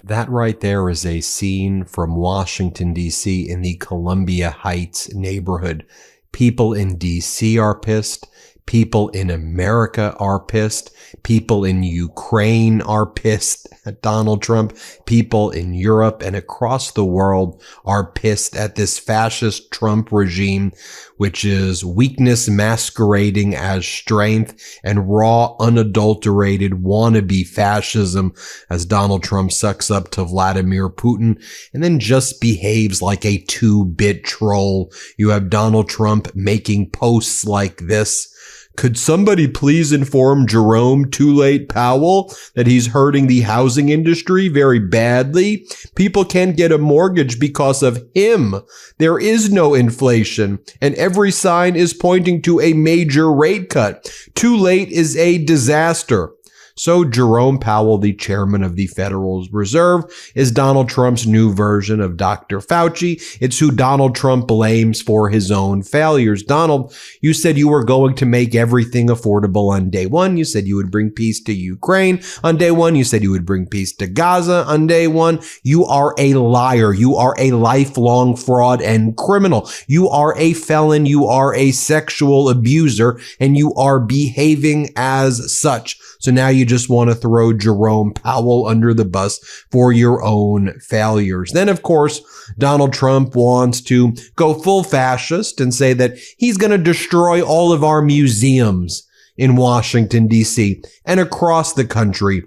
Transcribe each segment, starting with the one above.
That right there is a scene from Washington, D.C. in the Columbia Heights neighborhood. People in D.C. are pissed. People in America are pissed. People in Ukraine are pissed at Donald Trump. People in Europe and across the world are pissed at this fascist Trump regime, which is weakness masquerading as strength and raw, unadulterated wannabe fascism as Donald Trump sucks up to Vladimir Putin and then just behaves like a 2-bit troll. You have Donald Trump making posts like this. Could somebody please inform Jerome Too Late Powell that he's hurting the housing industry very badly? People can't get a mortgage because of him. There is no inflation, and every sign is pointing to a major rate cut. Too late is a disaster. So Jerome Powell, the chairman of the Federal Reserve, is Donald Trump's new version of Dr. Fauci. It's who Donald Trump blames for his own failures. Donald, you said you were going to make everything affordable on day one. You said you would bring peace to Ukraine on day one. You said you would bring peace to Gaza on day one. You are a liar. You are a lifelong fraud and criminal. You are a felon. You are a sexual abuser, and you are behaving as such. So now you just want to throw Jerome Powell under the bus for your own failures. Then, of course, Donald Trump wants to go full fascist and say that he's going to destroy all of our museums in Washington, D.C. and across the country.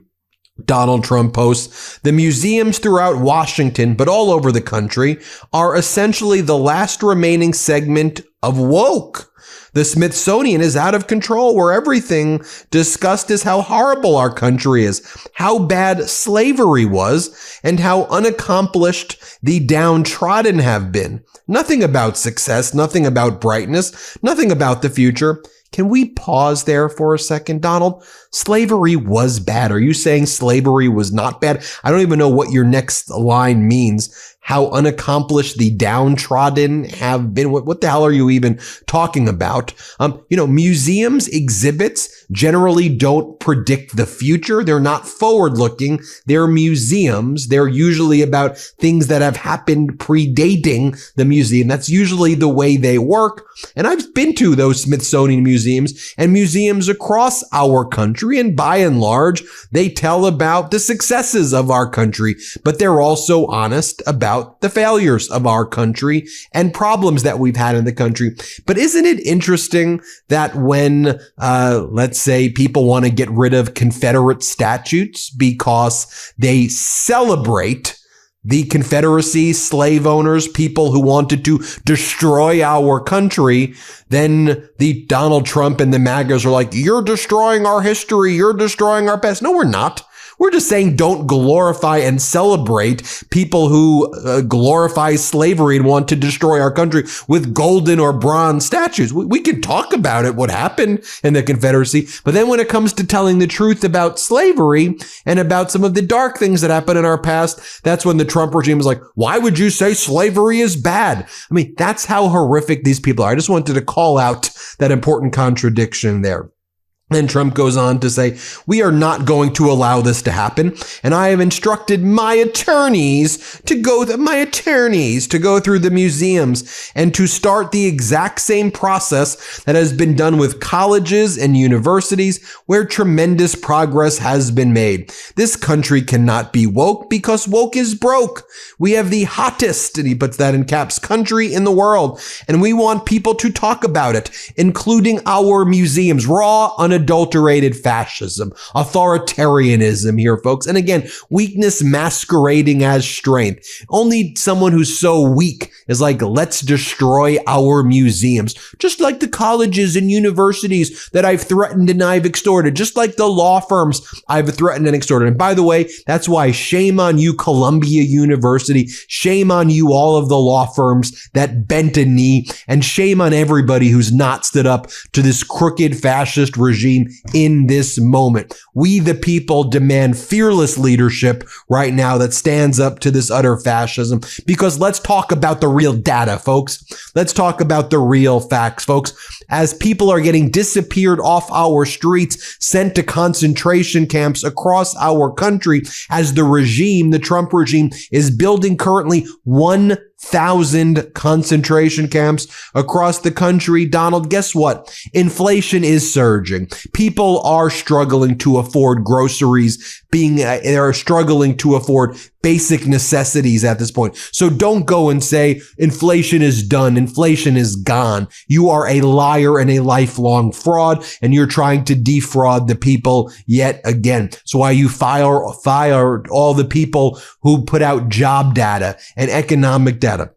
Donald Trump posts, the museums throughout Washington, but all over the country, are essentially the last remaining segment of woke. The Smithsonian is out of control, where everything discussed is how horrible our country is, how bad slavery was, and how unaccomplished the downtrodden have been. Nothing about success, nothing about brightness, nothing about the future. Can we pause there for a second, Donald? Slavery was bad. Are you saying slavery was not bad? I don't even know what your next line means. How unaccomplished the downtrodden have been. What the hell are you even talking about? Museums, exhibits generally don't predict the future. They're not forward-looking. They're museums. They're usually about things that have happened predating the museum. That's usually the way they work. And I've been to those Smithsonian museums and museums across our country. And by and large, they tell about the successes of our country, but they're also honest about the failures of our country and problems that we've had in the country. But isn't it interesting that when, let's say, people want to get rid of Confederate statues because they celebrate the Confederacy, slave owners, people who wanted to destroy our country, then the Donald Trump and the MAGAs are like, you're destroying our history, you're destroying our past. No, we're not. We're just saying don't glorify and celebrate people who glorify slavery and want to destroy our country with golden or bronze statues. We can talk about it, what happened in the Confederacy, but then when it comes to telling the truth about slavery and about some of the dark things that happened in our past, that's when the Trump regime is like, why would you say slavery is bad? I mean, that's how horrific these people are. I just wanted to call out that important contradiction there. Then Trump goes on to say, we are not going to allow this to happen. And I have instructed my attorneys to go through the museums and to start the exact same process that has been done with colleges and universities where tremendous progress has been made. This country cannot be woke because woke is broke. We have the hottest, and he puts that in caps, country in the world. And we want people to talk about it, including our museums, raw, unadulterated fascism, authoritarianism here, folks. And again, weakness masquerading as strength. Only someone who's so weak is like, let's destroy our museums. Just like the colleges and universities that I've threatened and I've extorted. Just like the law firms I've threatened and extorted. And by the way, that's why shame on you, Columbia University. Shame on you, all of the law firms that bent a knee. And shame on everybody who's not stood up to this crooked fascist regime regime in this moment. We, the people, demand fearless leadership right now that stands up to this utter fascism, because let's talk about the real data, folks. Let's talk about the real facts, folks. As people are getting disappeared off our streets, sent to concentration camps across our country, as the regime, the Trump regime, is building currently 1,000 concentration camps across the country. Donald, guess what? Inflation is surging. People are struggling to afford groceries, they're struggling to afford basic necessities at this point. So don't go and say inflation is done. Inflation is gone. You are a liar and a lifelong fraud, and you're trying to defraud the people yet again. So why you fire all the people who put out job data and economic data.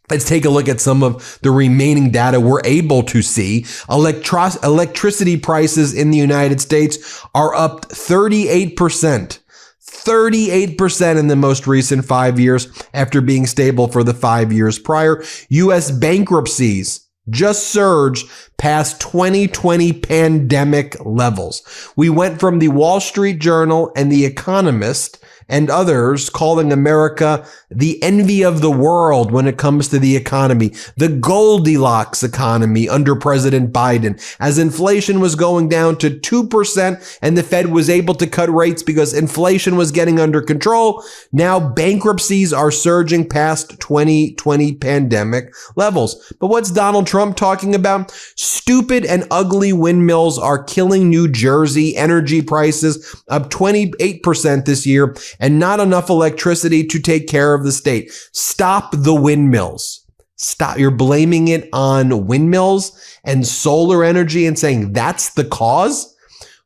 Let's take a look at some of the remaining data we're able to see. Electricity prices in the United States are up 38%. 38% in the most recent 5 years after being stable for the 5 years prior. U.S. bankruptcies just surged past 2020 pandemic levels. We went from the Wall Street Journal and The Economist and others calling America the envy of the world when it comes to the economy, the Goldilocks economy under President Biden, as inflation was going down to 2% and the Fed was able to cut rates because inflation was getting under control. Now bankruptcies are surging past 2020 pandemic levels. But what's Donald Trump talking about? Stupid and ugly windmills are killing New Jersey. Energy prices up 28% this year, and not enough electricity to take care of the state. Stop the windmills. Stop. You're blaming it on windmills and solar energy and saying that's the cause?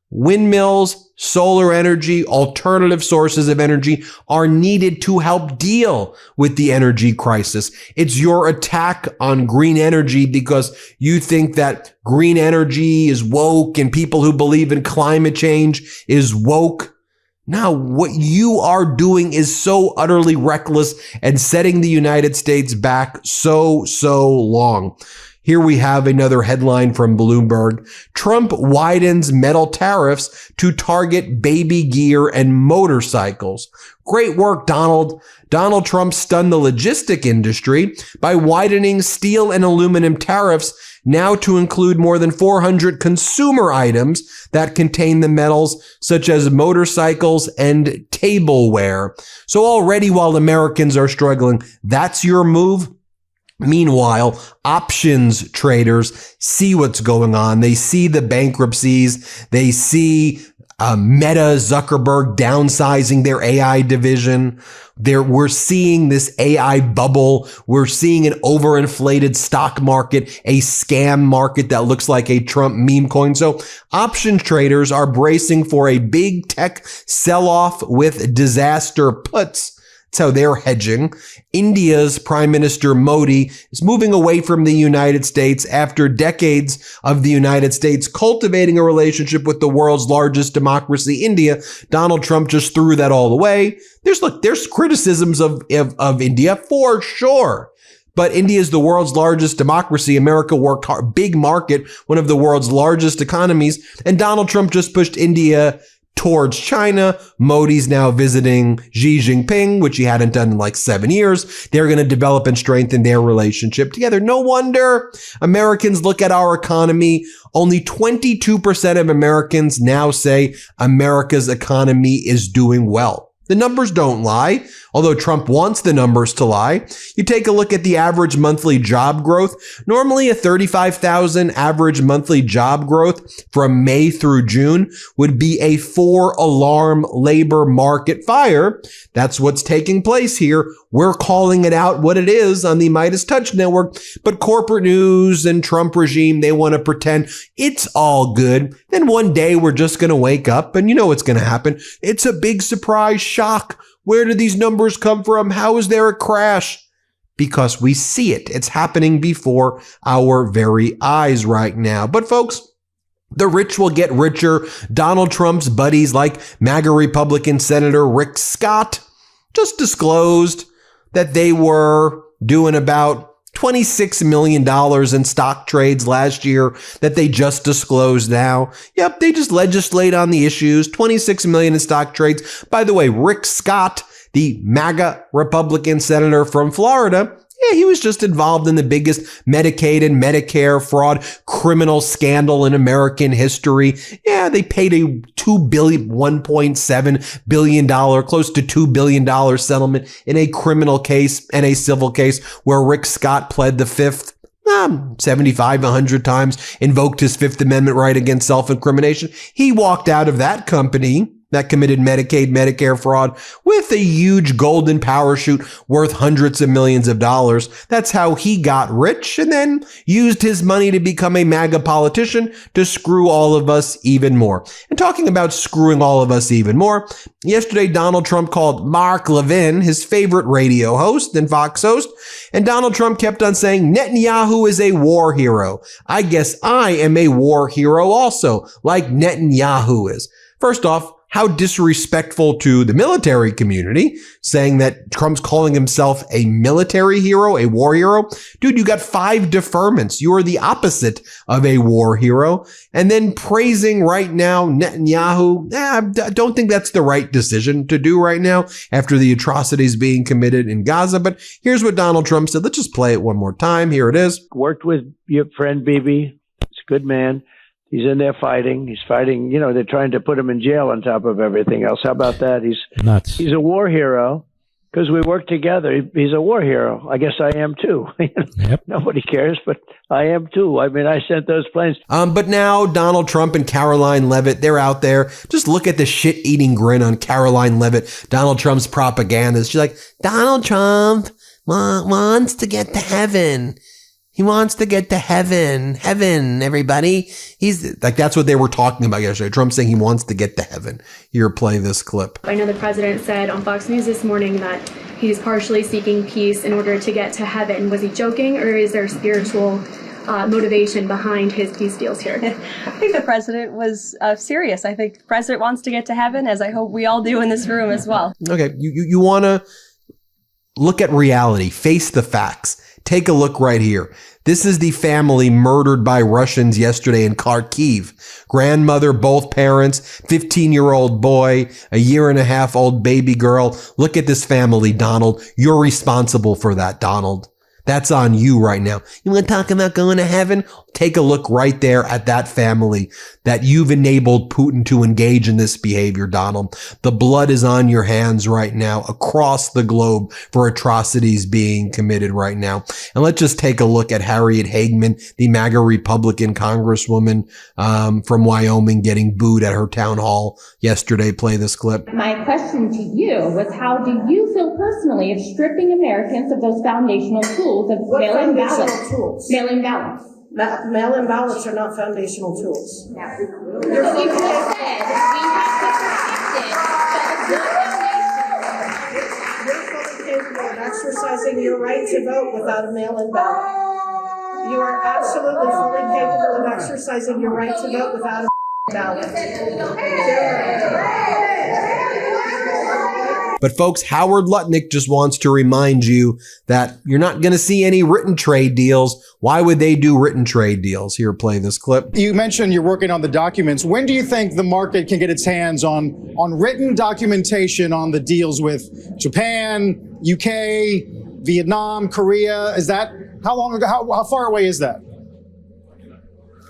Windmills, solar energy, alternative sources of energy are needed to help deal with the energy crisis. It's your attack on green energy because you think that green energy is woke and people who believe in climate change is woke. Now, what you are doing is so utterly reckless and setting the United States back so long. Here we have another headline from Bloomberg. Trump widens metal tariffs to target baby gear and motorcycles. Great work, Donald. Donald Trump stunned the logistic industry by widening steel and aluminum tariffs now to include more than 400 consumer items that contain the metals, such as motorcycles and tableware. So already, while Americans are struggling, that's your move. Meanwhile, options traders see what's going on. They see the bankruptcies. They see Meta, Zuckerberg downsizing their AI division. We're seeing this AI bubble. We're seeing an overinflated stock market, a scam market that looks like a Trump meme coin. So options traders are bracing for a big tech sell-off with disaster puts. That's how they're hedging. India's Prime Minister Modi is moving away from the United States after decades of the United States cultivating a relationship with the world's largest democracy, India. Donald Trump just threw that all away. There's criticisms of India for sure. But India is the world's largest democracy. America worked hard, big market, one of the world's largest economies. And Donald Trump just pushed India towards China. Modi's now visiting Xi Jinping, which he hadn't done in like 7 years. They're going to develop and strengthen their relationship together. No wonder Americans look at our economy. Only 22% of Americans now say America's economy is doing well. The numbers don't lie, although Trump wants the numbers to lie. You take a look at the average monthly job growth. Normally a 35,000 average monthly job growth from May through June would be a 4-alarm labor market fire. That's what's taking place here. We're calling it out what it is on the MeidasTouch network, but corporate news and Trump regime, they want to pretend it's all good. Then one day we're just going to wake up and you know what's going to happen. It's a big surprise shock. Where do these numbers come from? How is there a crash? Because we see it. It's happening before our very eyes right now. But folks, the rich will get richer. Donald Trump's buddies like MAGA Republican Senator Rick Scott just disclosed that they were doing about $26 million in stock trades last year that they just disclosed now. Yep, they just legislate on the issues. $26 million in stock trades. By the way, Rick Scott, the MAGA Republican senator from Florida, yeah, he was just involved in the biggest Medicaid and Medicare fraud criminal scandal in American history. Yeah, they paid a $1.7 billion, close to $2 billion settlement in a criminal case and a civil case where Rick Scott pled the fifth. 75, 100 times, invoked his Fifth Amendment right against self-incrimination. He walked out of that company that committed Medicaid, Medicare fraud with a huge golden parachute worth hundreds of millions of dollars. That's how he got rich and then used his money to become a MAGA politician to screw all of us even more. And talking about screwing all of us even more, yesterday Donald Trump called Mark Levin his favorite radio host and Fox host, and Donald Trump kept on saying Netanyahu is a war hero. I guess I am a war hero also, like Netanyahu is. First off, how disrespectful to the military community, saying that Trump's calling himself a military hero, a war hero. Dude, you got 5 deferments. You are the opposite of a war hero. And then praising right now Netanyahu. I don't think that's the right decision to do right now after the atrocities being committed in Gaza. But here's what Donald Trump said. Let's just play it one more time. Here it is. Worked with your friend Bibi. He's a good man. He's in there fighting. He's fighting. You know, they're trying to put him in jail on top of everything else. How about that? He's nuts. He's a war hero because we work together. He's a war hero. I guess I am too. Yep. Nobody cares, but I am too. I mean, I sent those planes. But now Donald Trump and Caroline Leavitt, they're out there. Just look at the shit-eating grin on Caroline Leavitt, Donald Trump's propaganda. She's like, Donald Trump wants to get to heaven. He wants to get to heaven. Heaven, everybody. He's like, that's what they were talking about yesterday. Trump saying he wants to get to heaven. Here, play this clip. I know the president said on Fox News this morning that he's partially seeking peace in order to get to heaven. Was he joking, or is there spiritual motivation behind his peace deals here? I think the president was serious. I think the president wants to get to heaven, as I hope we all do in this room as well. Okay, you want to look at reality, face the facts. Take a look right here. This is the family murdered by Russians yesterday in Kharkiv. Grandmother, both parents, 15-year-old boy, a year-and-a-half-old baby girl. Look at this family, Donald. You're responsible for that, Donald. That's on you right now. You want to talk about going to heaven? Take a look right there at that family that you've enabled Putin to engage in this behavior, Donald. The blood is on your hands right now across the globe for atrocities being committed right now. And let's just take a look at Harriet Hagman, the MAGA Republican congresswoman from Wyoming, getting booed at her town hall yesterday. Play this clip. My question to you was, how do you feel personally of stripping Americans of those foundational tools of mail-in ballots? Mail-in ballots. Mail-in ballots are not foundational tools. No. You just said we have to protect it, but it's not foundational. You're fully capable of exercising your right to vote without a mail-in ballot. You are absolutely fully capable of exercising your right to vote without a ballot. But folks, Howard Lutnick just wants to remind you that you're not going to see any written trade deals. Why would they do written trade deals? Here, play this clip. You mentioned you're working on the documents. When do you think the market can get its hands on written documentation on the deals with Japan, UK, Vietnam, Korea? Is that how long ago? How far away is that?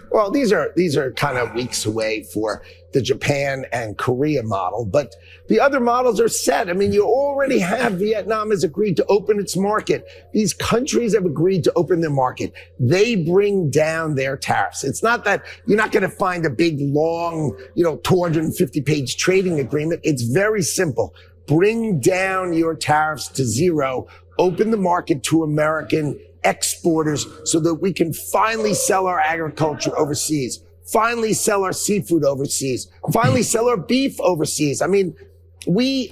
Well, these are kind of weeks away for the Japan and Korea model, but the other models are set. I mean, you already have Vietnam has agreed to open its market. These countries have agreed to open their market. They bring down their tariffs. It's not that you're not going to find a big, long, 250-page trading agreement. It's very simple. Bring down your tariffs to zero. Open the market to American exporters so that we can finally sell our agriculture overseas, finally sell our seafood overseas, finally sell our beef overseas. I mean,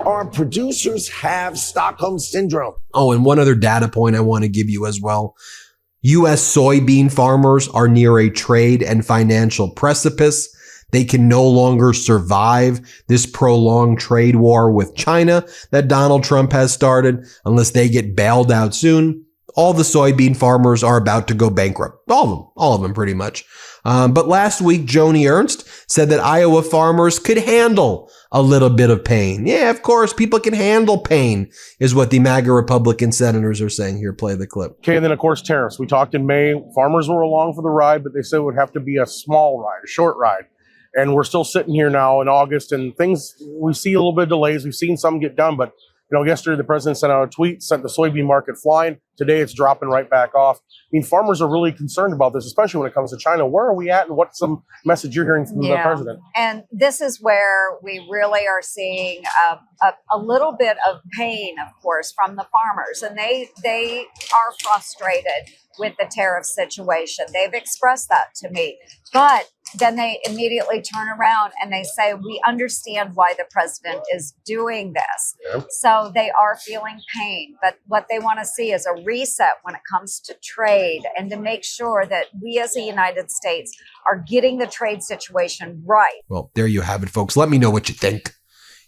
our producers have Stockholm syndrome. Oh, and one other data point I want to give you as well. U.S. soybean farmers are near a trade and financial precipice. They can no longer survive this prolonged trade war with China that Donald Trump has started unless they get bailed out soon. All the soybean farmers are about to go bankrupt. All of them pretty much. But last week, Joni Ernst said that Iowa farmers could handle a little bit of pain. Yeah, of course, people can handle pain, is what the MAGA Republican senators are saying here. Play the clip. Okay, and then, of course, tariffs. We talked in May. Farmers were along for the ride, but they said it would have to be a small ride, a short ride. And we're still sitting here now in August, and things, we see a little bit of delays. We've seen some get done, but yesterday the president sent out a tweet, sent the soybean market flying. Today it's dropping right back off. I mean, farmers are really concerned about this, especially when it comes to China. Where are we at, and what's some message you're hearing from the president? And this is where we really are seeing a little bit of pain, of course, from the farmers. And they are frustrated with the tariff situation. They've expressed that to me. But then they immediately turn around and they say, we understand why the president is doing this. Yeah. So they are feeling pain. But what they want to see is a reset when it comes to trade, and to make sure that we as the United States are getting the trade situation right. Well, there you have it, folks. Let me know what you think.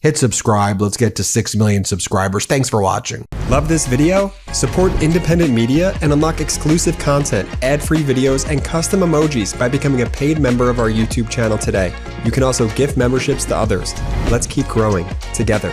Hit subscribe. Let's get to 6 million subscribers. Thanks for watching. Love this video? Support independent media and unlock exclusive content, ad-free videos, and custom emojis by becoming a paid member of our YouTube channel today. You can also gift memberships to others. Let's keep growing together.